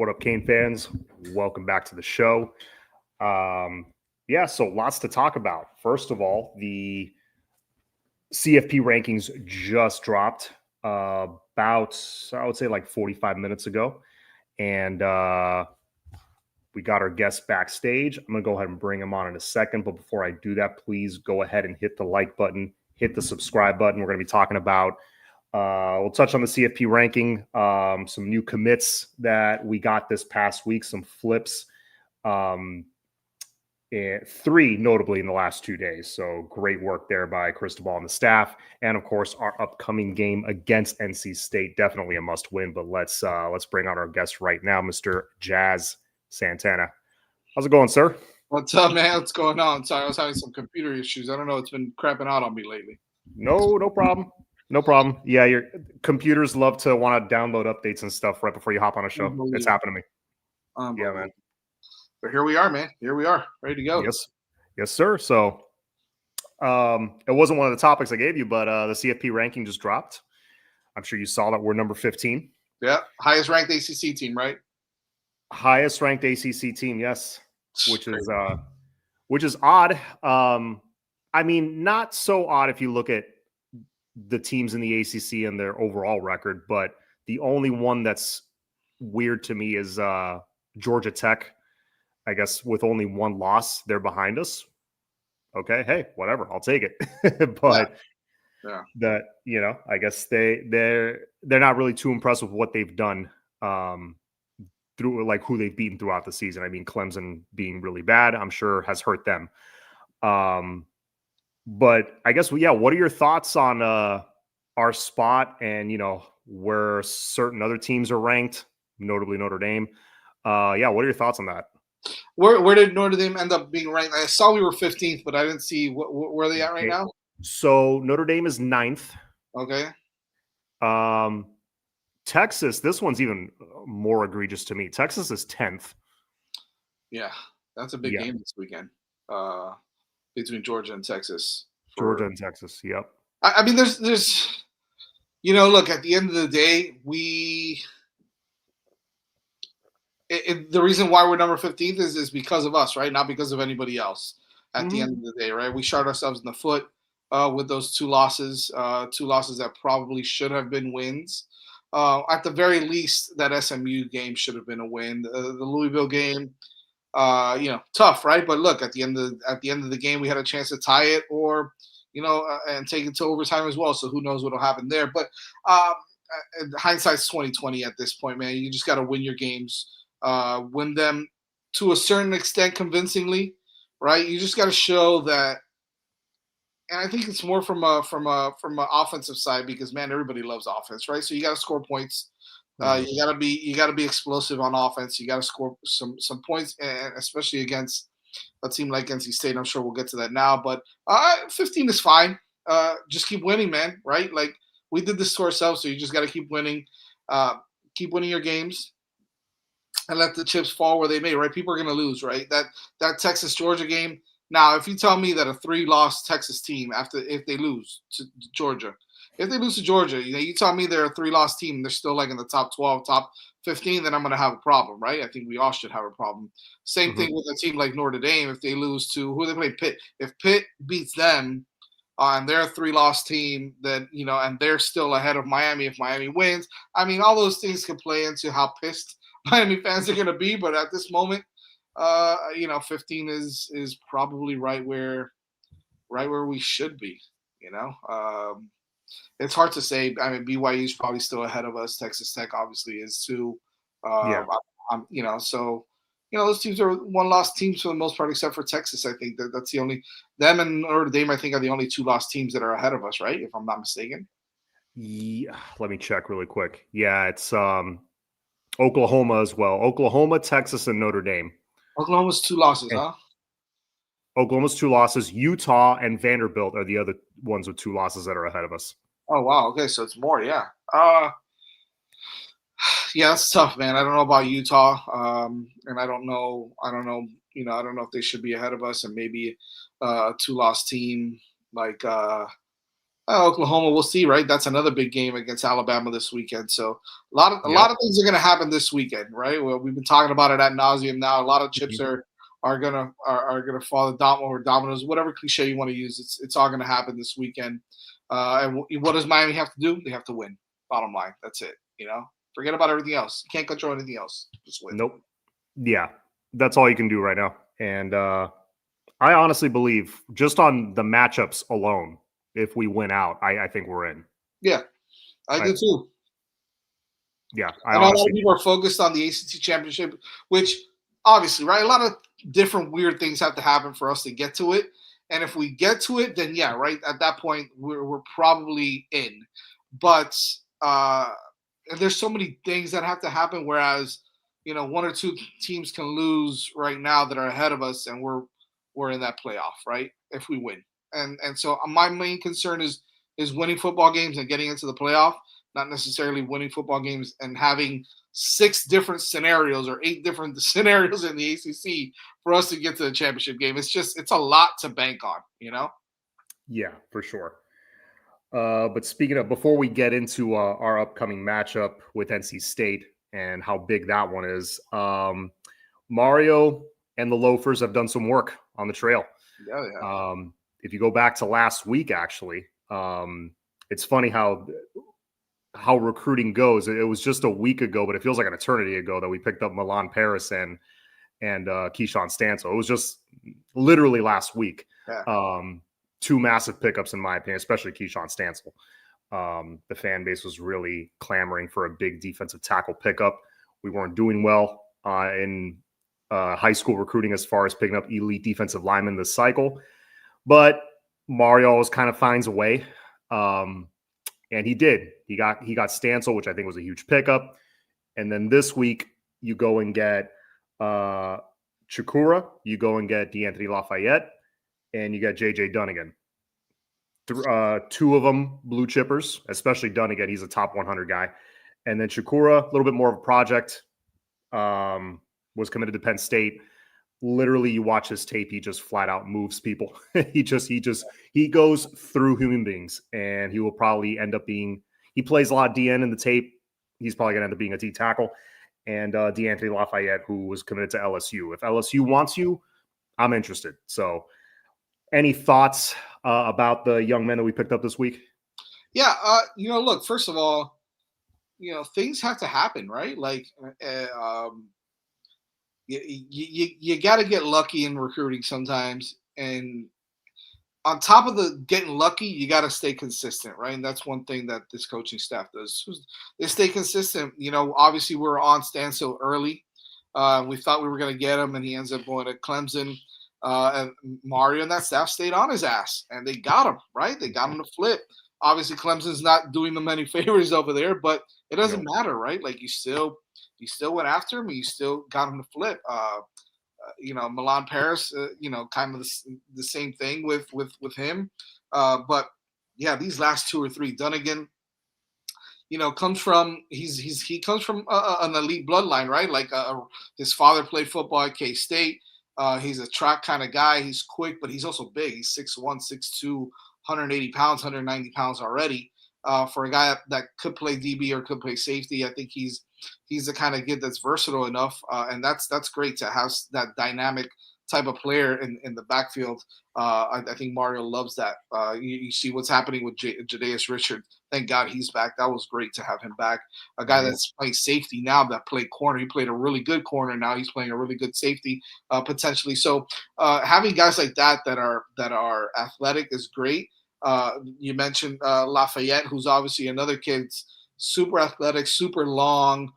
What up, Cane fans? Welcome back to the show. So lots to talk about. First of all, the CFP rankings just dropped about, I would say, like 45 minutes ago. And we got our guest backstage. I'm going to go ahead and bring him on in a second. But before I do that, please go ahead and hit the like button, hit the subscribe button. We're going to be talking about we'll touch on the CFP ranking, some new commits that we got this past week, some flips, and 3 notably in the last 2 days. So great work there by Cristobal and the staff. And of course, our upcoming game against NC State, definitely a must win. But let's bring on our guest right now, Mr. Jazz Santana. How's it going, sir? What's up, man? What's going on? Sorry, I was having some computer issues. I don't know. It's been crapping out on me lately. No problem. No problem. Yeah, your computers love to want to download updates and stuff right before you hop on a show. It's happened to me. Yeah, man. But here we are, man. Here we are, ready to go. Yes, sir. So it wasn't one of the topics I gave you, but the CFP ranking just dropped. I'm sure you saw that we're number 15. Yeah, highest ranked ACC team, right? Highest ranked ACC team, yes. Which is odd. I mean, not so odd if you look at the teams in the ACC and their overall record, but the only one that's weird to me is Georgia Tech. I guess with only 1 loss, they're behind us. Okay, hey, whatever, I'll take it. But that, I guess they're not really too impressed with what they've done through, like, who they've beaten throughout the season. I mean, Clemson being really bad, I'm sure has hurt them. But I guess, what are your thoughts on our spot and, where certain other teams are ranked, notably Notre Dame? What are your thoughts on that? Where did Notre Dame end up being ranked? I saw we were 15th, but I didn't see where are they at right now? So Notre Dame is 9th. Okay. Texas, this one's even more egregious to me. Texas is 10th. Yeah, that's a big game this weekend. Between Georgia and Texas. Georgia and Texas, yep. I mean, there's look, at the end of the day, the reason why we're number 15th is because of us, right? Not because of anybody else. At the end of the day, right? We shot ourselves in the foot with those 2 losses, 2 losses that probably should have been wins. At the very least, that SMU game should have been a win. The Louisville game, tough, right? But look, at the end of the game, we had a chance to tie it, or and take it to overtime as well. So who knows what'll happen there? But hindsight's 20/20 at this point, man. You just got to win your games, win them to a certain extent convincingly, right? You just got to show that. And I think it's more from a offensive side, because, man, everybody loves offense, right? So you got to score points. You gotta be explosive on offense. You gotta score some points, and especially against a team like NC State. I'm sure we'll get to that now, but 15 is fine. Just keep winning, man. Right? Like, we did this to ourselves, so you just gotta keep winning. Keep winning your games, and let the chips fall where they may. Right? People are gonna lose. Right? That Texas Georgia game. Now, if you tell me that a 3-loss Texas team, if they lose to Georgia. If they lose to Georgia, you tell me they're a 3-loss team and they're still like in the top 12, top 15, then I'm going to have a problem, right? I think we all should have a problem. Same thing with a team like Notre Dame. If they lose to who they play, Pitt. If Pitt beats them and they're a 3-loss team, then and they're still ahead of Miami. If Miami wins, I mean, all those things can play into how pissed Miami fans are going to be. But at this moment, 15 is probably right where we should be. It's hard to say. I mean, BYU is probably still ahead of us. Texas Tech obviously is too. So those teams are 1-loss teams for the most part, except for Texas. I think that's the only them and Notre Dame. I think are the only 2-loss teams that are ahead of us, right? If I'm not mistaken. Yeah, let me check really quick. Yeah, it's Oklahoma as well. Oklahoma, Texas, and Notre Dame. Oklahoma's 2 losses, huh? Oklahoma's 2 losses. Utah and Vanderbilt are the other ones with 2 losses that are ahead of us. Oh, wow. Okay, so it's more, yeah. Yeah, it's tough, man. I don't know about Utah, and I don't know. I don't know if they should be ahead of us, and maybe a 2-loss team like Oklahoma, we'll see, right? That's another big game against Alabama this weekend. So a lot Yep. of things are going to happen this weekend, right? Well, we've been talking about it ad nauseum now. A lot of chips Mhm. are gonna fall or dominoes, whatever cliche you want to use. It's all going to happen this weekend. And what does Miami have to do? They have to win. Bottom line, that's it. Forget about everything else. You can't control anything else. Just win. Nope. Yeah, that's all you can do right now. And I honestly believe just on the matchups alone, if we win out, I think we're in. Yeah, I I do too. Yeah, I I know a lot of honestly people are focused on the ACC championship, which obviously, right? A lot of different weird things have to happen for us to get to it. And if we get to it, then yeah, right. At that point, we're probably in. But there's so many things that have to happen. Whereas, one or two teams can lose right now that are ahead of us, and we're in that playoff, right? If we win, and so my main concern is winning football games and getting into the playoff, not necessarily winning football games and having 6 different scenarios or 8 different scenarios in the ACC for us to get to the championship game. It's a lot to bank on. Yeah, for sure. But speaking of, before we get into our upcoming matchup with NC State and how big that one is, Mario and the Loafers have done some work on the trail. Yeah, yeah. If you go back to last week, actually, it's funny how recruiting goes. It was just a week ago, but it feels like an eternity ago that we picked up Milan Paris and Keyshawn Stanso. It was just literally last week. Yeah. Two massive pickups, in my opinion, especially Keyshawn Stansel. The fan base was really clamoring for a big defensive tackle pickup. We weren't doing well in high school recruiting as far as picking up elite defensive linemen this cycle. But Mario always kind of finds a way. And he did. He got Stansel, which I think was a huge pickup. And then this week, you go and get Chikura, you go and get DeAnthony Lafayette, and you got JJ Dunnigan. Two of them blue chippers, especially Dunnigan. He's a top 100 guy. And then Chikura, a little bit more of a project, was committed to Penn State. Literally, you watch his tape, he just flat out moves people. he goes through human beings, and he will probably end up being, he plays a lot of DN in the tape. He's probably going to end up being a D tackle. And DeAnthony Lafayette, who was committed to LSU. If LSU wants you, I'm interested. So any thoughts about the young men that we picked up this week? Yeah. Look, first of all, things have to happen, right? Like, you got to get lucky in recruiting sometimes. And on top of the getting lucky, you got to stay consistent, right? And that's one thing that this coaching staff does. They stay consistent. Obviously we're on Stansel early. We thought we were going to get him, and he ends up going to Clemson. And Mario and that staff stayed on his ass, and they got him, right? They got him to flip. Obviously, Clemson's not doing them any favors over there, but it doesn't matter, right? Like you still went after him, and you still got him to flip. Milan Paris, kind of the same thing with him. But yeah, these last 2 or 3, Dunnigan, comes from he comes from an elite bloodline, right? Like his father played football at K-State. He's a track kind of guy. He's quick, but he's also big. He's 6'1", 6'2", 180 pounds, 190 pounds already. For a guy that could play DB or could play safety, I think he's the kind of kid that's versatile enough, and that's great to have that dynamic type of player in the backfield. I think Mario loves that. You see what's happening with Jadaeus Richard. Thank God he's back. That was great to have him back. A guy that's playing safety now that played corner. He played a really good corner. Now he's playing a really good safety potentially. So having guys like that are athletic is great. You mentioned Lafayette, who's obviously another kid's super athletic, super long.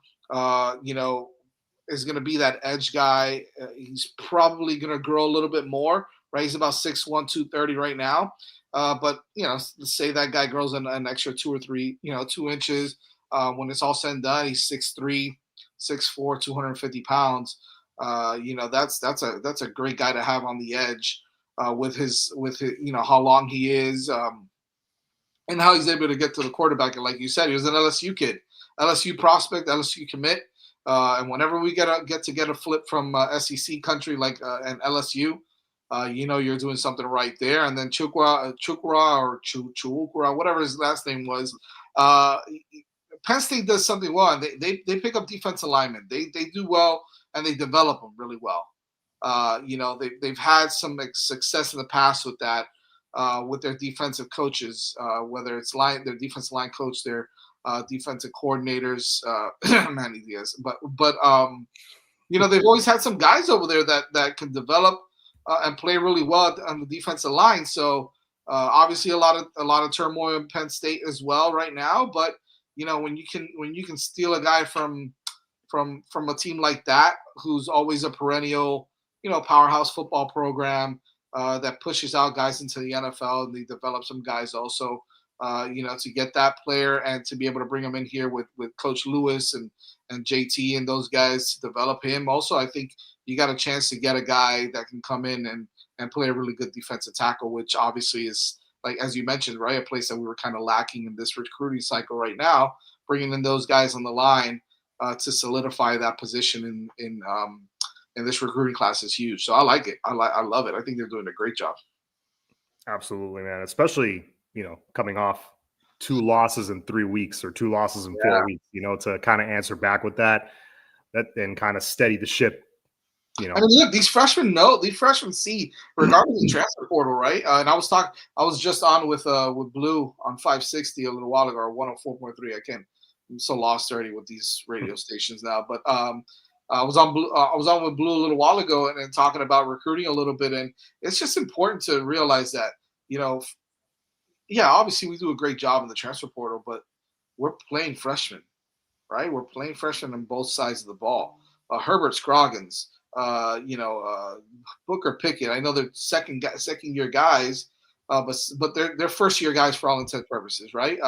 Is going to be that edge guy. He's probably going to grow a little bit more, right? He's about 6'1", 230 right now. But, let's say that guy grows an extra 2 or 3, 2 inches. When it's all said and done, he's 6'3", 6'4", 250 pounds. That's a great guy to have on the edge with his, how long he is and how he's able to get to the quarterback. And like you said, he was an LSU kid, LSU prospect, LSU commit. And whenever we get a flip from SEC country like an LSU, you're doing something right there. And then Chukra, whatever his last name was, uh, Penn State does something well, and they pick up defensive linemen. They do well, and they develop them really well. They've had some success in the past with that, with their defensive coaches, whether it's their defensive line coach, their defensive coordinators, Manny Diaz. But they've always had some guys over there that can develop and play really well on the defensive line. So obviously a lot of turmoil in Penn State as well right now. But when you can steal a guy from a team like that, who's always a perennial powerhouse football program that pushes out guys into the NFL, and they develop some guys also. To get that player and to be able to bring him in here with Coach Lewis and JT and those guys to develop him. Also, I think you got a chance to get a guy that can come in and play a really good defensive tackle, which obviously is, like, as you mentioned, right, a place that we were kind of lacking in this recruiting cycle right now. Bringing in those guys on the line to solidify that position in this recruiting class is huge. So I like it. I love it. I think they're doing a great job. Absolutely, man. Especially, coming off 2 losses in 3 weeks or 2 losses in 4 weeks, to kind of answer back with that and kind of steady the ship. I mean, look, these freshmen see, regardless of the transfer portal, right? And I was just on with Blue on 560 a little while ago, or 104.3. I'm so lost already with these radio stations now. But I was on with Blue a little while ago and talking about recruiting a little bit, and it's just important to realize that, obviously we do a great job in the transfer portal, but we're playing freshmen, right? We're playing freshmen on both sides of the ball. Herbert Scroggins, Booker Pickett. I know they're second year guys, but they're first year guys for all intents and purposes, right?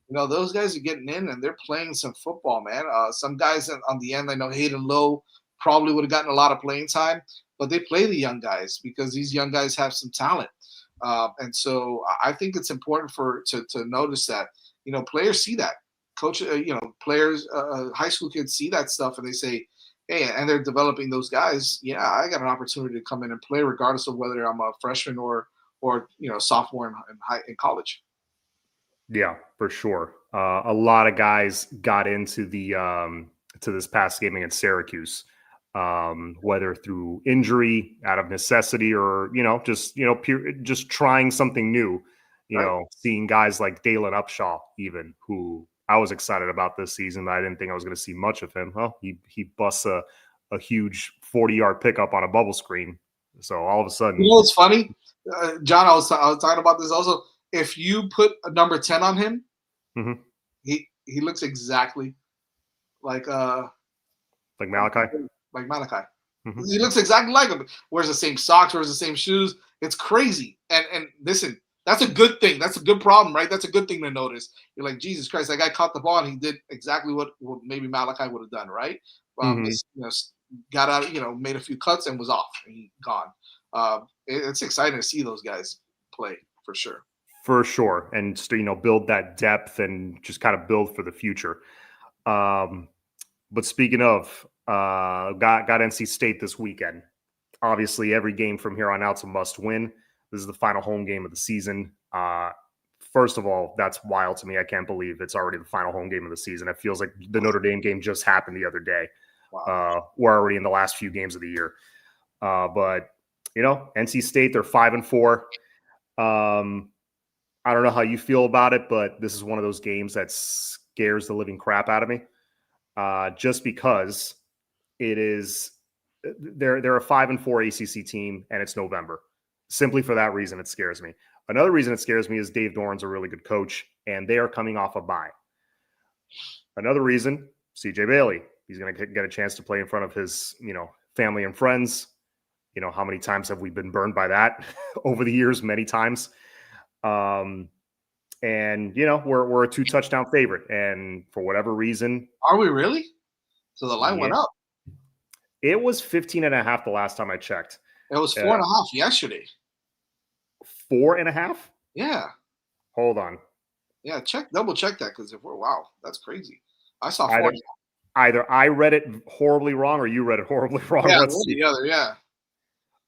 Those guys are getting in and they're playing some football, man. Some guys on the end, I know Hayden Lowe probably would have gotten a lot of playing time, but they play the young guys because these young guys have some talent. And so I think it's important to notice that, players see that. Players, high school kids see that stuff and they say, hey, and they're developing those guys. Yeah, I got an opportunity to come in and play regardless of whether I'm a freshman or sophomore in college. Yeah, for sure. A lot of guys got into the to this past game against Syracuse, whether through injury, out of necessity, or just trying something new. Seeing guys like Dalen Upshaw, even, who I was excited about this season, but I didn't think I was going to see much of him. Well, he busts a huge 40-yard pickup on a bubble screen. So all of a sudden, it's funny, John. I was talking about this also. If you put a number 10 on him, he looks exactly like Malachi. Like Malachi. He looks exactly like him. Wears the same socks, wears the same shoes. It's crazy. And listen, that's a good thing. That's a good problem, right? That's a good thing to notice. You're like, Jesus Christ, that guy caught the ball and he did exactly what maybe Malachi would have done, right? Got out, made a few cuts and was off and he gone. It's exciting to see those guys play for sure. For sure. And build that depth and just kind of build for the future. But speaking of, got NC State this weekend. Obviously, every game from here on out's a must win. This is the final home game of the season. First of all, that's wild to me. I can't believe it's already the final home game of the season. It feels like the Notre Dame game just happened the other day. Wow. We're already in the last few games of the year. But NC State, they're 5-4. I don't know how you feel about it, but this is one of those games that scares the living crap out of me. Just because they're a 5-4 ACC team and it's November. Simply for that reason, it scares me. Another reason it scares me is Dave Doran's a really good coach and they are coming off a bye. Another reason, CJ Bailey, he's going to get a chance to play in front of his, family and friends. How many times have we been burned by that over the years? Many times. And we're a 2-touchdown favorite, and for whatever reason, are we really? So the line went up. It was 15.5 the last time I checked. It was 4.5 yesterday. 4.5? Yeah. Hold on. Yeah, double check that, because wow, that's crazy. I saw 4. Either I read it horribly wrong or you read it horribly wrong. Yeah, the other, yeah.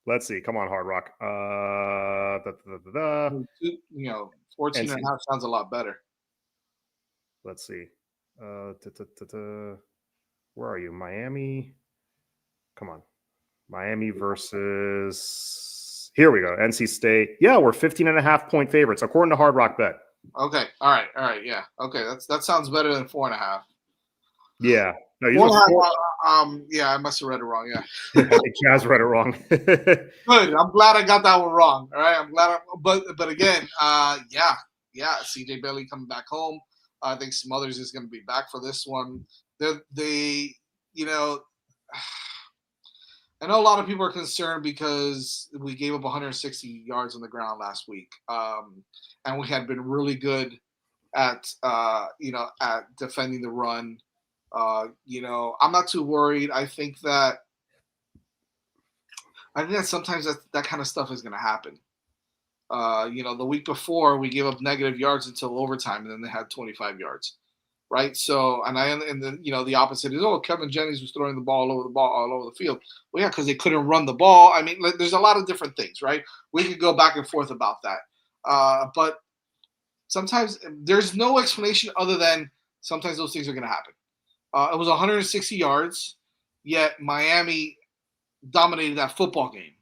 Let's see. Come on, Hard Rock. 14 and NC. a half sounds a lot better. Let's see. Where are you? Miami. Come on. Miami versus. Here we go. NC State. Yeah, we're 15.5-point favorites, according to Hard Rock Bet. Okay. All right. Yeah. Okay. That sounds better than 4.5. Yeah. No, you 4.5. Yeah, I must have read it wrong. Yeah. I think Chaz read it wrong. Good. I'm glad I got that one wrong. All right. I'm glad. But again, yeah. CJ Bailey coming back home. I think Smothers is going to be back for this one. You know, I know a lot of people are concerned because we gave up 160 yards on the ground last week, and we had been really good at at defending the run. I'm not too worried. I think that sometimes that kind of stuff is going to happen. The week before we gave up negative yards until overtime, and then they had 25 yards, right? So, and then the opposite is, Kevin Jennings was throwing the ball all over the field. Well, yeah, because they couldn't run the ball. I mean, there's a lot of different things, right? We could go back and forth about that, but sometimes there's no explanation other than sometimes those things are going to happen. It was 160 yards, yet Miami dominated that football game,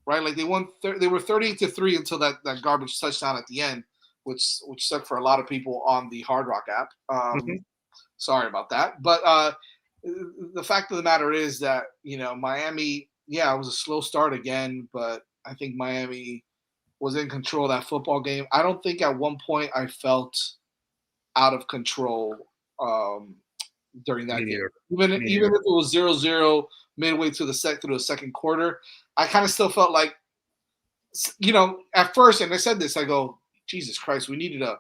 right? Like they won. They were 38-3 until that garbage touchdown at the end, which sucked for a lot of people on the Hard Rock app. Sorry about that, but the fact of the matter is that Miami. Yeah, it was a slow start again, but I think Miami was in control of that football game. I don't think at one point I felt out of control during that game. Even if it was 0-0 midway through the second quarter, I kind of still felt like, at first, and I said this, I go, Jesus Christ, we needed a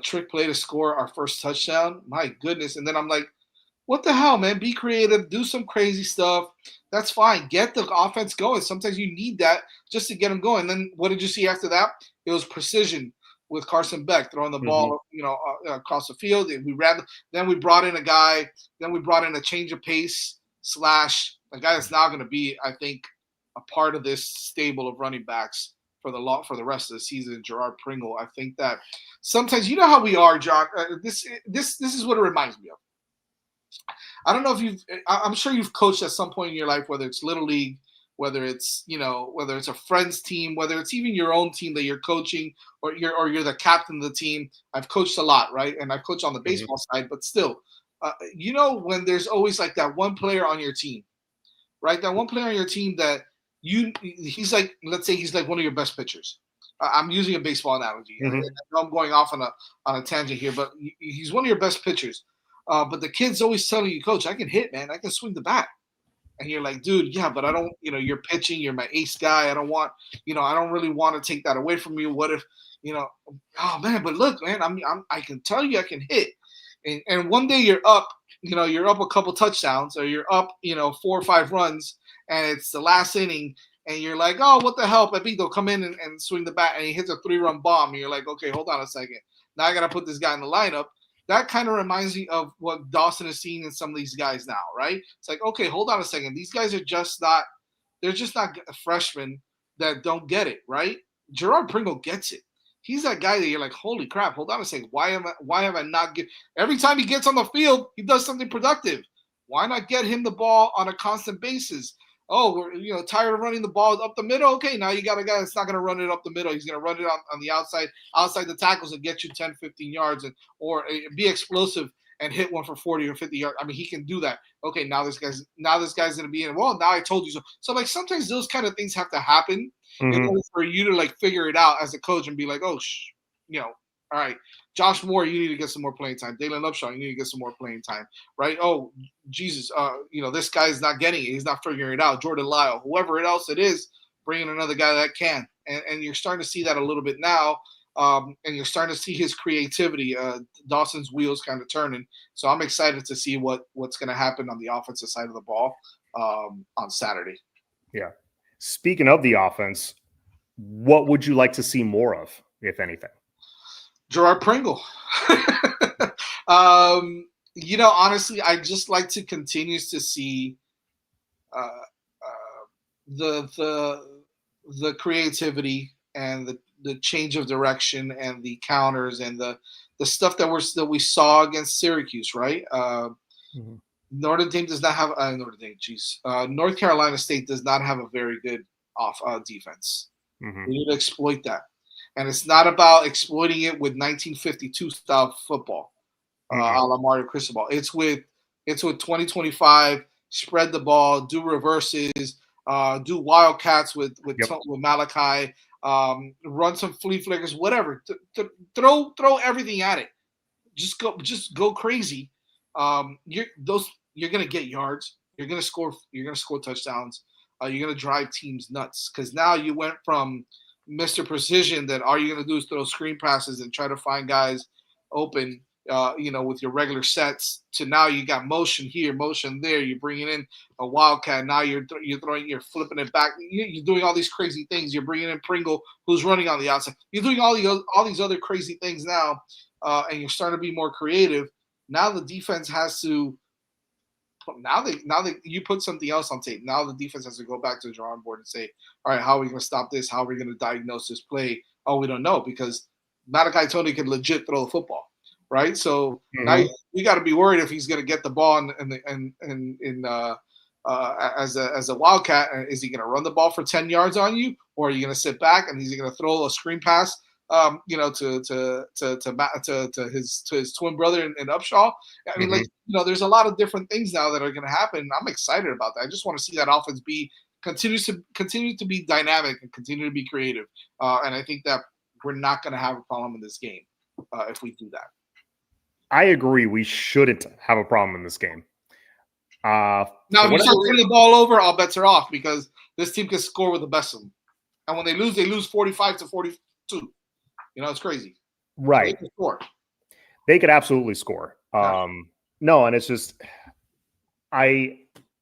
trick play to score our first touchdown. My goodness. And then I'm like, what the hell, man? Be creative, do some crazy stuff. That's fine. Get the offense going. Sometimes you need that just to get them going. And then what did you see after that? It was precision with Carson Beck throwing the ball, across the field. And then we brought in a guy. Then we brought in a change of pace / a guy that's now going to be, I think, a part of this stable of running backs for the rest of the season. Gerard Pringle. I think that sometimes how we are, John. This is what it reminds me of. I don't know if I'm sure you've coached at some point in your life, whether it's Little League, whether it's a friend's team, whether it's even your own team that you're coaching, or you're the captain of the team. I've coached a lot, right? And I've coached on the baseball side, but still, when there's always like that one player on your team, right? That one player on your team that he's like, let's say he's like one of your best pitchers. I'm using a baseball analogy. I know I'm going off on a tangent here, but he's one of your best pitchers. But the kid's always telling you, Coach, I can hit, man. I can swing the bat. And you're like, dude, yeah, but I don't, you're pitching. You're my ace guy. I don't want, I don't really want to take that away from you. What if, oh, man, but look, man, I can tell you I can hit. And one day you're up, you're up a couple touchdowns, or you're up, 4 or 5 runs, and it's the last inning, and you're like, oh, what the hell, Pepito, come in and swing the bat, and he hits a 3-run bomb, and you're like, okay, hold on a second. Now I got to put this guy in the lineup. That kind of reminds me of what Dawson is seeing in some of these guys now, right? It's like, okay, hold on a second. These guys are just not – they're just not freshmen that don't get it, right? Gerard Pringle gets it. He's that guy that you're like, holy crap, hold on a second. Why have I not get – every time he gets on the field, he does something productive. Why not get him the ball on a constant basis? Oh, we're tired of running the ball up the middle. Okay, now you got a guy that's not going to run it up the middle. He's going to run it on the outside the tackles and get you 10, 15 yards or be explosive and hit one for 40 or 50 yards. I mean, he can do that. Okay, now this guy's going to be in. Well, now I told you so. So like sometimes those kind of things have to happen in order for you to like figure it out as a coach and be like, oh, all right, Josh Moore, you need to get some more playing time. Dalen Upshaw, you need to get some more playing time, right? Oh, Jesus, this guy's not getting it. He's not figuring it out. Jordan Lyle, whoever else it is, bring in another guy that can. And you're starting to see that a little bit now, and you're starting to see his creativity, Dawson's wheels kind of turning. So I'm excited to see what's going to happen on the offensive side of the ball on Saturday. Yeah. Speaking of the offense, what would you like to see more of, if anything? Gerard Pringle. Honestly, I just like to continue to see the the creativity and the change of direction and the counters and the stuff that we saw against Syracuse, right? Mhm. Notre Dame does not have Notre Dame. Jeez, North Carolina State does not have a very good off defense. Mhm. We need to exploit that, and it's not about exploiting it with 1952 style football, Mm-mm. a la Mario Cristobal. It's with 2025. Spread the ball, do reverses, do wildcats Yep. with Malachi, run some flea flickers, whatever. Throw everything at it. Just go crazy. You're gonna get yards. You're gonna score. You're gonna score touchdowns. You're gonna drive teams nuts because now you went from Mr. Precision that all you're gonna do is throw screen passes and try to find guys open. With your regular sets to now you got motion here, motion there. You're bringing in a wildcat. Now you're flipping it back. You're doing all these crazy things. You're bringing in Pringle, who's running on the outside. You're doing all these other crazy things now, and you're starting to be more creative. Now the defense has to. Now that you put something else on tape, now the defense has to go back to the drawing board and say, all right, how are we going to stop this? How are we going to diagnose this play? Oh, we don't know because Malachi Tony can legit throw the football, right? So now Mhm. you got to be worried if he's going to get the ball as a wildcat. Is he going to run the ball for 10 yards on you, or are you going to sit back and is he going to throw a screen pass? To his twin brother in Upshaw. I mean, Mhm. there's a lot of different things now that are going to happen. I'm excited about that. I just want to see that offense continue to be dynamic and continue to be creative. And I think that we're not going to have a problem in this game if we do that. I agree. We shouldn't have a problem in this game. Now, For if you whatever start reason, turning the ball over, all bets are off because this team can score with the best of them. And when they lose 45-42. It's crazy. They right? can score. They could absolutely score. Yeah. No, and it's just I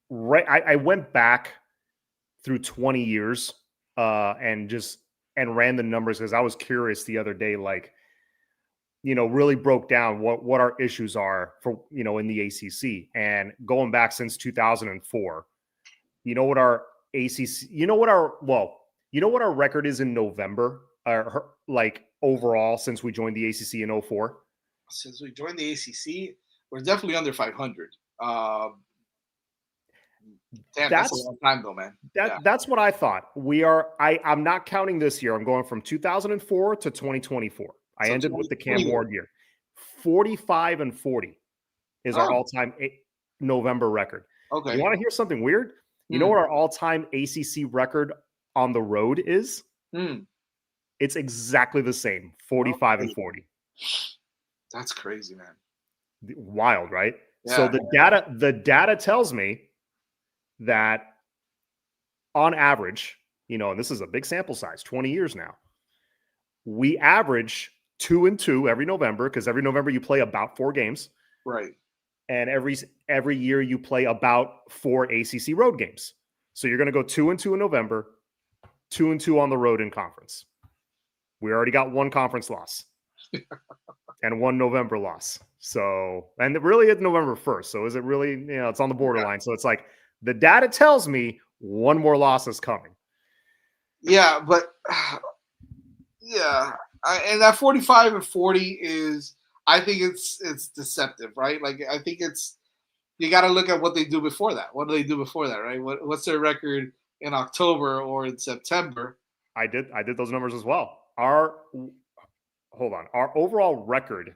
went back through 20 years and ran the numbers because I was curious the other day, like, really broke down what our issues are for, in the ACC. And going back since 2004, what our ACC, what our record is in November, like overall since we joined the ACC in 04. Since we joined the ACC, we're definitely under 500. That's a That's long time though, man. Yeah. that's what I thought. I'm not counting this year. I'm going from 2004 to 2024. I So ended with the Cam 2020. Ward year. 45-40 is our Oh, all-time November record. You okay. want to hear something weird? You know what our all-time ACC record on the road is? Hmm. It's exactly the same, 45-40. That's crazy, man. Wild, right? So Yeah. the data tells me that on average, and this is a big sample size, 20 years now, we average 2-2 every November because every November you play about 4 games, Right. and every year you play about 4 ACC road games. So you're going to go 2-2 in November, 2-2 on the road in conference. We already got 1 conference loss and 1 November loss. So, and really it's November 1st. So is it really, it's on the borderline. So it's like the data tells me 1 more loss is coming. Yeah, but yeah, and that 45-40 is, I think it's deceptive, right? Like I think you got to look at what they do before that. What do they do before that, right? What's their record in October or in September? I did those numbers as well. Our overall record,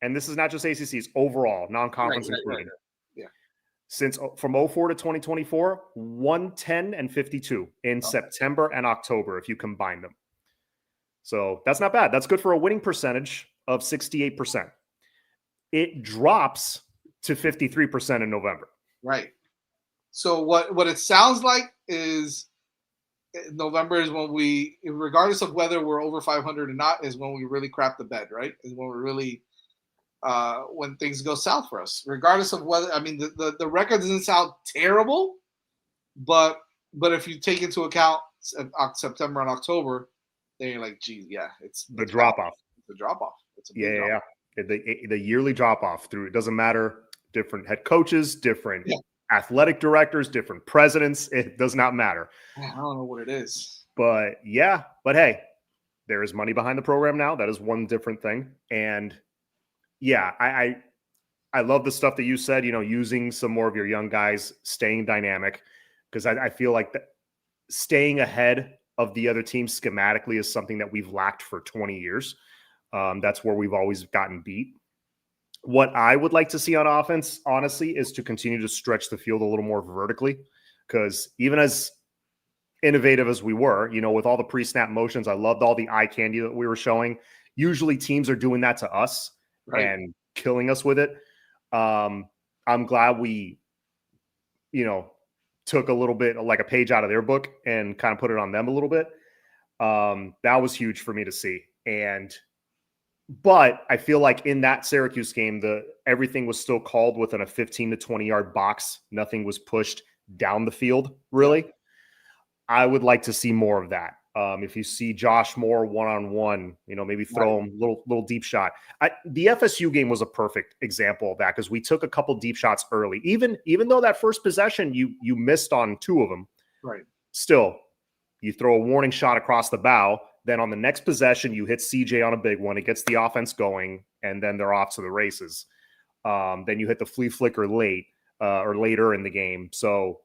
and this is not just ACC's overall, non-conference including. Right. Yeah. Since from 04 to 2024, 110-52 in September and October if you combine them. So that's not bad. That's good for a winning percentage of 68%. It drops to 53% in November. Right. So what it sounds like is November is when we, regardless of whether we're over 500 or not, is when we really crap the bed, right? Is when we're really when things go south for us. Regardless of whether, I mean, the record doesn't sound terrible, but if you take into account September and October, then you're like, geez, yeah, it's The drop off. It's a drop off. It's a big drop off. The yearly drop off through, it doesn't matter, different head coaches, different athletic directors, different presidents, it does not matter. I don't know what it is. But yeah, but hey, there is money behind the program now. That is one different thing. And yeah, I love the stuff that you said, using some more of your young guys, staying dynamic, because I feel like that staying ahead of the other team schematically is something that we've lacked for 20 years. That's where we've always gotten beat. What I would like to see on offense, honestly, is to continue to stretch the field a little more vertically, because even as innovative as we were, with all the pre-snap motions, I loved all the eye candy that we were showing. Usually teams are doing that to us and killing us with it. I'm glad we, took a little bit like a page out of their book and kind of put it on them a little bit. That was huge for me to see. But I feel like in that Syracuse game, everything was still called within a 15 to 20 yard box. Nothing was pushed down the field, really. I would like to see more of that. If you see Josh Moore one-on-one, maybe throw him little deep shot. The FSU game was a perfect example of that, because we took a couple deep shots early. Even though that first possession you missed on two of them, right? Still, you throw a warning shot across the bow. Then on the next possession, you hit CJ on a big one. It gets the offense going, and then they're off to the races. Then you hit the flea flicker late or later in the game. So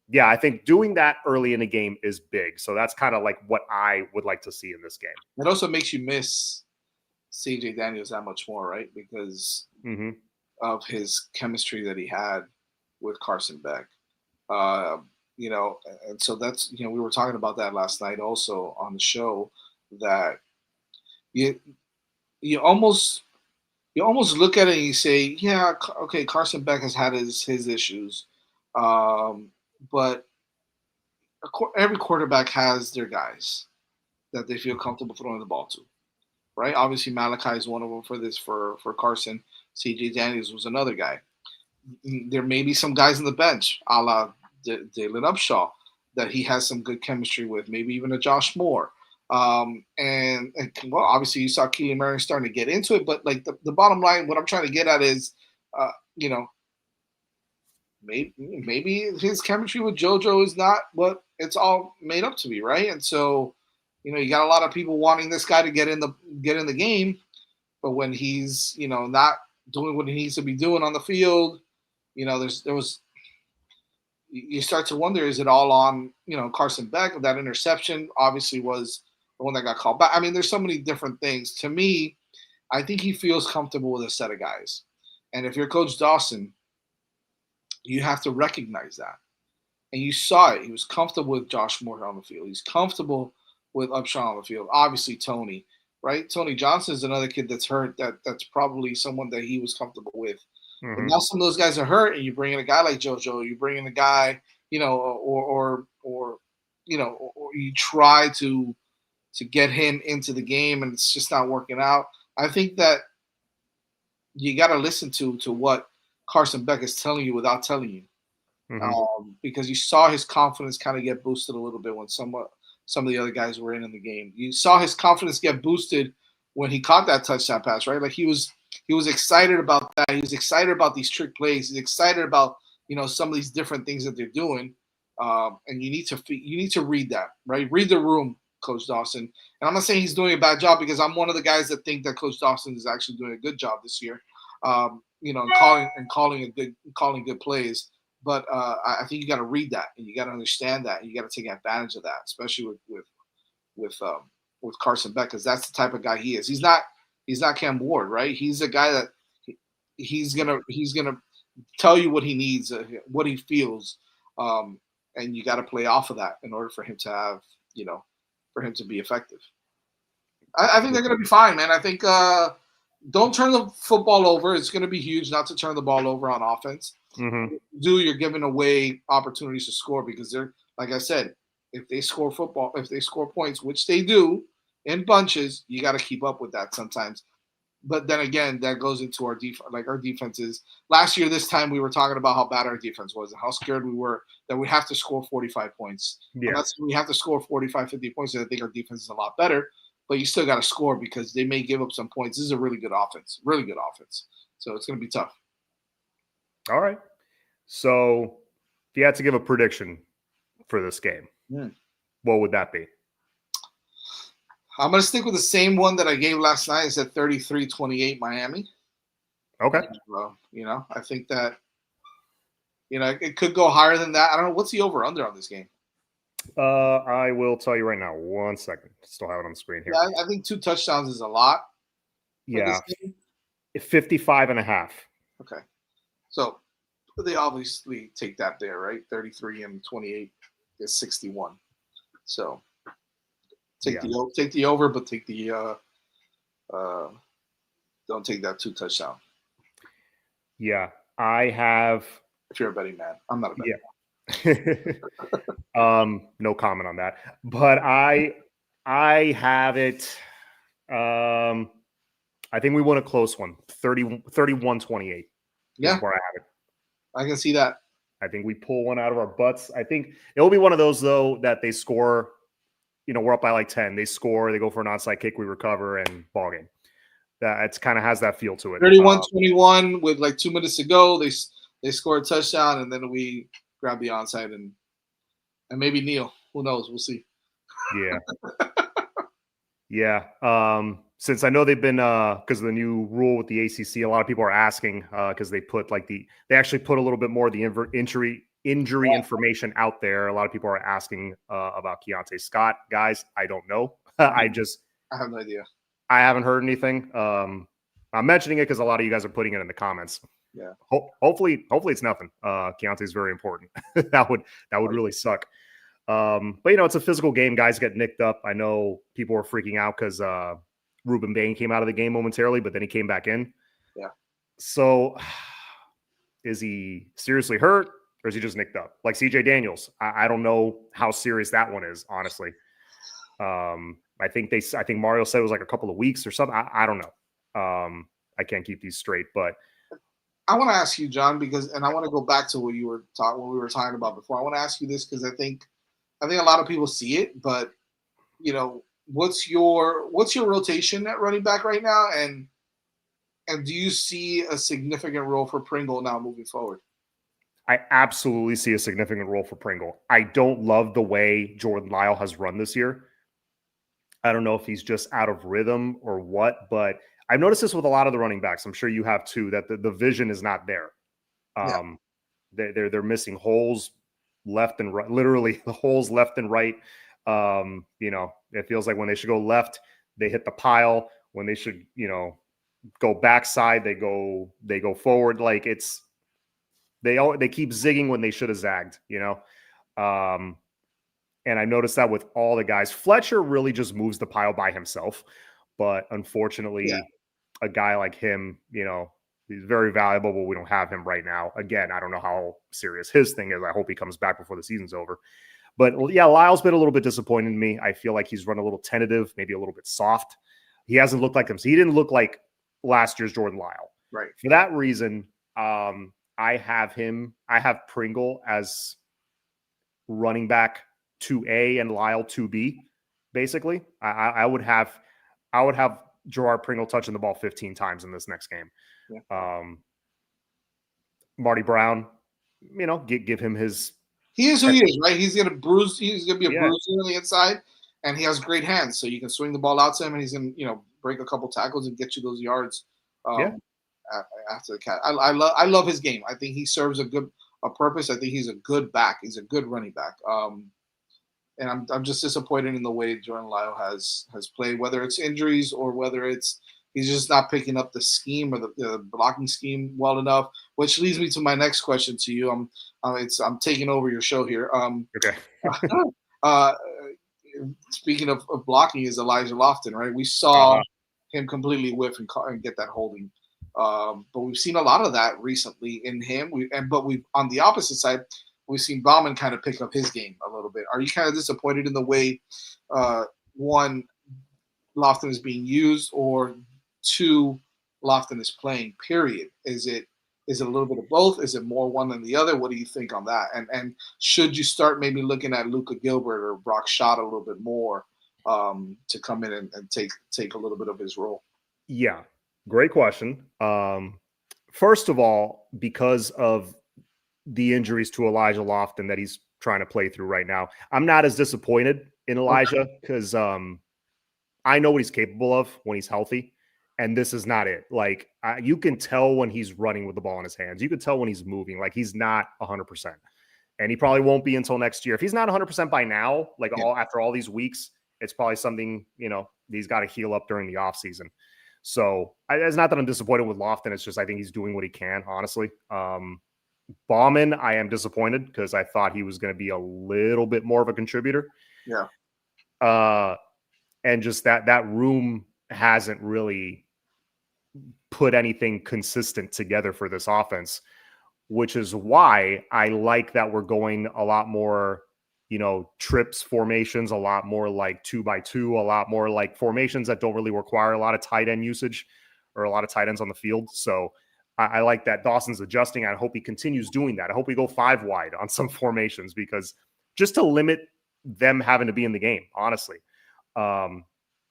yeah, I think doing that early in the game is big. So that's kind of like what I would like to see in this game. It also makes you miss CJ Daniels that much more, right? Because of his chemistry that he had with Carson Beck. And so that's, we were talking about that last night also on the show, that you almost look at it and you say, yeah, okay, Carson Beck has had his issues. But every quarterback has their guys that they feel comfortable throwing the ball to, right? Obviously, Malachi is one of them for Carson. C.J. Daniels was another guy. There may be some guys on the bench, a la Dalen Upshaw, that he has some good chemistry with, maybe even a Josh Moore. And well, obviously, you saw Keely Marion starting to get into it, but like the bottom line, what I'm trying to get at is, maybe his chemistry with JoJo is not what it's all made up to be, right? And so, you got a lot of people wanting this guy to get in the game, but when he's not doing what he needs to be doing on the field, you start to wonder, is it all on Carson Beck? That interception obviously was the one that got called back. I mean, there's so many different things. To me, I think he feels comfortable with a set of guys, and if you're Coach Dawson, you have to recognize that. And you saw it. He was comfortable with Josh Moore on the field. He's comfortable with Upshaw on the field. Obviously, Tony, right? Tony Johnson is another kid that's hurt. That's probably someone that he was comfortable with. But now some of those guys are hurt, and you bring in a guy like JoJo. You bring in a guy, or you try to get him into the game, and it's just not working out. I think that you got to listen to what Carson Beck is telling you without telling you. Because you saw his confidence kind of get boosted a little bit when some of the other guys were in the game. You saw his confidence get boosted when he caught that touchdown pass, right? Like he was excited about that. He was excited about these trick plays. He's excited about some of these different things that they're doing. And you need to read that, right? Read the room, Coach Dawson. And I'm not saying he's doing a bad job, because I'm one of the guys that think that Coach Dawson is actually doing a good job this year. Calling good plays. But I think you got to read that, and you got to understand that, and you got to take advantage of that, especially with Carson Beck, because that's the type of guy he is. He's not Cam Ward, right? He's a guy that he's gonna tell you what he needs, what he feels, and you got to play off of that in order for him to have for him to be effective. I think they're gonna be fine, man. I think don't turn the football over. It's gonna be huge not to turn the ball over on offense. You're giving away opportunities to score, because they're, like I said, if they score points, which they do in bunches, you got to keep up with that sometimes. But then again, that goes into our defense. Like our defenses last year, this time we were talking about how bad our defense was and how scared we were that we have to score 45 points. Yeah. We have to score 45, 50 points. And I think our defense is a lot better, but you still got to score, because they may give up some points. This is a really good offense. So it's going to be tough. All right. So if you had to give a prediction for this game, what would that be? I'm going to stick with the same one that I gave last night. It's at 33-28 Miami. Okay. I think that, it could go higher than that. I don't know. What's the over-under on this game? I will tell you right now. 1 second. Still have it on the screen here. Yeah, I think 2 touchdowns is a lot. Yeah. 55.5. Okay. So they obviously take that there, right? 33 and 28 is 61. So take the over, but take the don't take that 2 touchdown. Yeah, I have. If you're a betting man, I'm not a betting man. No comment on that. But I have it. I think we won a close one. 31-28. Yeah, where I have it. I can see that. I think we pull one out of our butts. I think it'll be one of those though that they score. We're up by like 10. They score. They go for an onside kick. We recover and ball game. That kind of has that feel to it. 31-21 with like 2 minutes to go. They score a touchdown and then we grab the onside and maybe kneel. Who knows? We'll see. Yeah. Yeah. Since I know they've been because of the new rule with the ACC, a lot of people are asking because they put they actually put a little bit more of the injury information out there. A lot of people are asking about Keontae Scott. Guys, I don't know. I have no idea. I haven't heard anything. I'm mentioning it because a lot of you guys are putting it in the comments. Yeah. Hopefully it's nothing. Keontae is very important. that would really suck. But it's a physical game. Guys get nicked up. I know people were freaking out because Ruben Bain came out of the game momentarily, but then he came back in. Yeah. So is he seriously hurt or is he just nicked up? Like CJ Daniels. I don't know how serious that one is, honestly. I think Mario said it was like a couple of weeks or something. I don't know. I can't keep these straight, but I want to ask you, John, and I want to go back to what we were talking about before. I want to ask you this because I think a lot of people see it, but what's your rotation at running back right now, and do you see a significant role for Pringle now moving forward? I absolutely see a significant role for Pringle. I don't love the way Jordan Lyle has run this year. I don't know if he's just out of rhythm or what, but I've noticed this with a lot of the running backs. I'm sure you have too, that the vision is not there. They're missing holes left and right, literally the holes left and right. It feels like when they should go left, they hit the pile. When they should, go backside, they go forward. Like they keep zigging when they should have zagged, and I noticed that with all the guys. Fletcher really just moves the pile by himself. But unfortunately, a guy like him, he's very valuable, but we don't have him right now. Again, I don't know how serious his thing is. I hope he comes back before the season's over. But yeah, Lyle's been a little bit disappointing to me. I feel like he's run a little tentative, maybe a little bit soft. He hasn't looked like him. He didn't look like last year's Jordan Lyle. Right. For that reason, I have Pringle as running back 2A and Lyle 2B. Basically, I would have Gerard Pringle touching the ball 15 times in this next game. Yeah. Marty Brown, give him his. He is who he is, right? He's gonna bruise. He's gonna be a bruiser on the inside, and he has great hands, so you can swing the ball out to him, and he's gonna break a couple tackles and get you those yards. After the catch, I love his game. I think he serves a purpose. I think he's a good back. He's a good running back. And I'm just disappointed in the way Jordan Lyle has played, whether it's injuries or whether it's he's just not picking up the scheme or the blocking scheme well enough. Which leads me to my next question to you. I'm taking over your show here. Okay. Speaking of blocking, is Elijah Lofton, right? We saw him completely whiff and get that holding. But we've seen a lot of that recently in him. But we've on the opposite side, we've seen Bauman kind of pick up his game a little bit. Are you kind of disappointed in the way one, Lofton is being used, or two, Lofton is playing? Period. Is it a little bit of both? Is it more one than the other? What do you think on that? And should you start maybe looking at Luka Gilbert or Brock Schott a little bit more to come in and take a little bit of his role? Yeah, great question. First of all, because of the injuries to Elijah Lofton that he's trying to play through right now, I'm not as disappointed in Elijah because I know what he's capable of when he's healthy, and this is not it. Like you can tell when he's running with the ball in his hands. You can tell when he's moving. Like he's not 100%, and he probably won't be until next year. If he's not 100% by now, like after all these weeks, it's probably something he's got to heal up during the offseason. So it's not that I'm disappointed with Lofton. It's just I think he's doing what he can, honestly. Bauman, I am disappointed because I thought he was going to be a little bit more of a contributor. Yeah. And just that room hasn't really put anything consistent together for this offense, which is why I like that we're going a lot more, trips formations, a lot more like 2x2, a lot more like formations that don't really require a lot of tight end usage or a lot of tight ends on the field. So I like that Dawson's adjusting. I hope he continues doing that. I hope we go 5 wide on some formations because just to limit them having to be in the game, honestly. Now,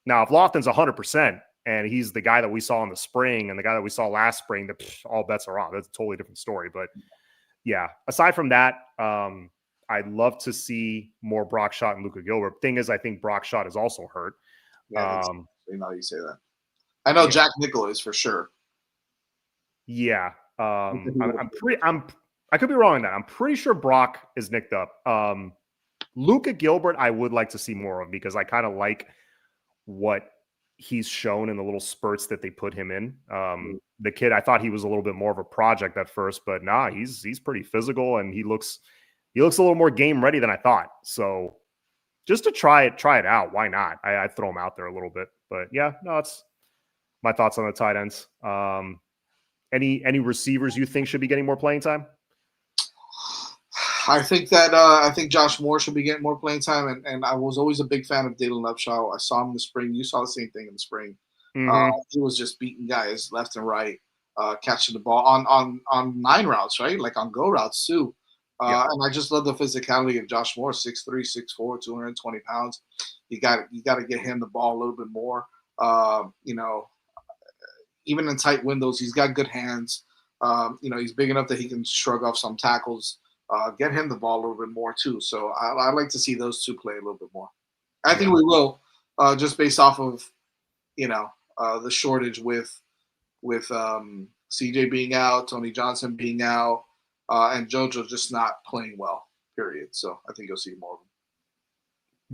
if Lofton's 100% and he's the guy that we saw in the spring and the guy that we saw last spring, all bets are off. That's a totally different story. But yeah, aside from that, I'd love to see more Brock Schott and Luka Gilbert. Thing is, I think Brock Schott is also hurt. Yeah, now you say that. I know Jack Nickel is for sure. Yeah. I could be wrong on that. I'm pretty sure Brock is nicked up. Luka Gilbert, I would like to see more of because I kind of like what he's shown in the little spurts that they put him in. The kid, I thought he was a little bit more of a project at first, but he's pretty physical and he looks a little more game ready than I thought. So just to try it out, why not? I throw him out there a little bit, but yeah, no, it's my thoughts on the tight ends. Any receivers you think should be getting more playing time? I think Josh Moore should be getting more playing time, and I was always a big fan of Dalen Upshaw. I saw him in the spring. You saw the same thing in the spring. Mm-hmm. He was just beating guys left and right, catching the ball on 9 routes, right? Like on go routes too. And I just love the physicality of Josh Moore, 6'3", 6'4", 220 pounds. You got to get him the ball a little bit more. Even in tight windows, he's got good hands. He's big enough that he can shrug off some tackles. Get him the ball a little bit more too. So I like to see those two play a little bit more. I think we will, just based off of, the shortage with CJ being out, Tony Johnson being out, and JoJo just not playing well. Period. So I think you'll see more of him.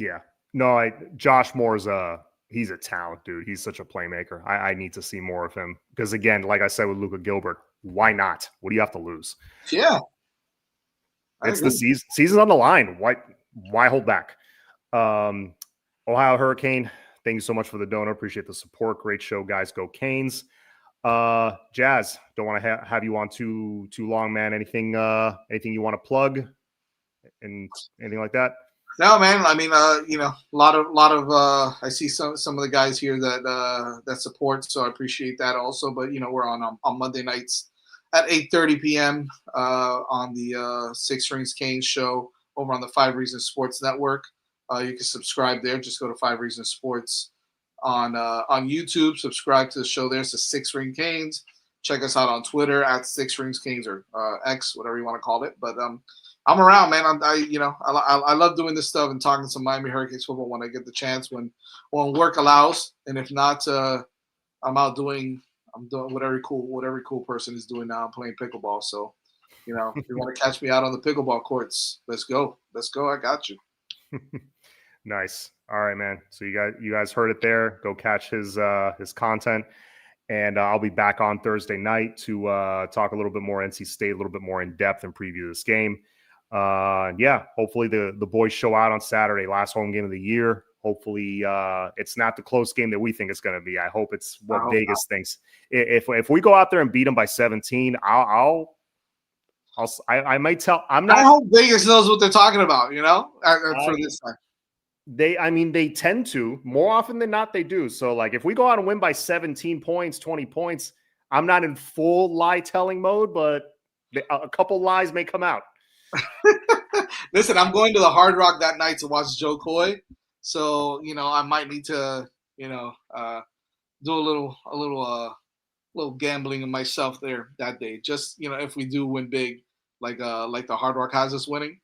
Yeah. No, Josh Moore's he's a talent, dude. He's such a playmaker. I need to see more of him because again, like I said with Luka Gilbert, why not? What do you have to lose? Yeah. It's the season's on the line. Why hold back? Ohio Hurricane, thank you so much for the donor. Appreciate the support. Great show, guys. Go Canes. Jazz, don't want to have you on too long, man. Anything you want to plug and anything like that? No, man. I mean, a lot of I see some of the guys here that support, so I appreciate that also. But we're on Monday nights at 8:30 p.m. On the Six Rings Canes show over on the 5 Reasons Sports Network. You can subscribe there. Just go to 5 Reasons Sports on YouTube. Subscribe to the show there. It's the 6 Ring Canes. Check us out on Twitter at 6 Rings Canes or X, whatever you want to call it. But I'm around, man. I love doing this stuff and talking some Miami Hurricanes football when I get the chance, when work allows, and if not, I'm doing what every cool person is doing now. I'm playing pickleball, so if you want to catch me out on the pickleball courts, let's go. I got you. Nice. All right, man. So you guys heard it there. Go catch his content. And I'll be back on Thursday night to talk a little bit more NC State, a little bit more in depth and preview this game. Hopefully the boys show out on Saturday, last home game of the year. Hopefully it's not the close game that we think it's going to be. I hope it's what Vegas thinks. If we go out there and beat them by 17, I might tell. I hope Vegas knows what they're talking about. For this time. They tend to. More often than not, they do. So, like, if we go out and win by 17 points, 20 points, I'm not in full lie-telling mode, but a couple lies may come out. Listen, I'm going to the Hard Rock that night to watch Joe Coy. So, I might need to, do a little gambling of myself there that day. Just, if we do win big, like the Hard Rock has us winning.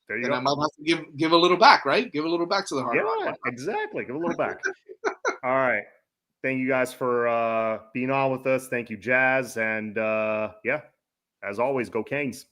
There you go. I might have to give a little back, right? Give a little back to the Hard Rock. Yeah, exactly. Give a little back. All right. Thank you guys for being on with us. Thank you, Jazz. And yeah, as always, go Canes.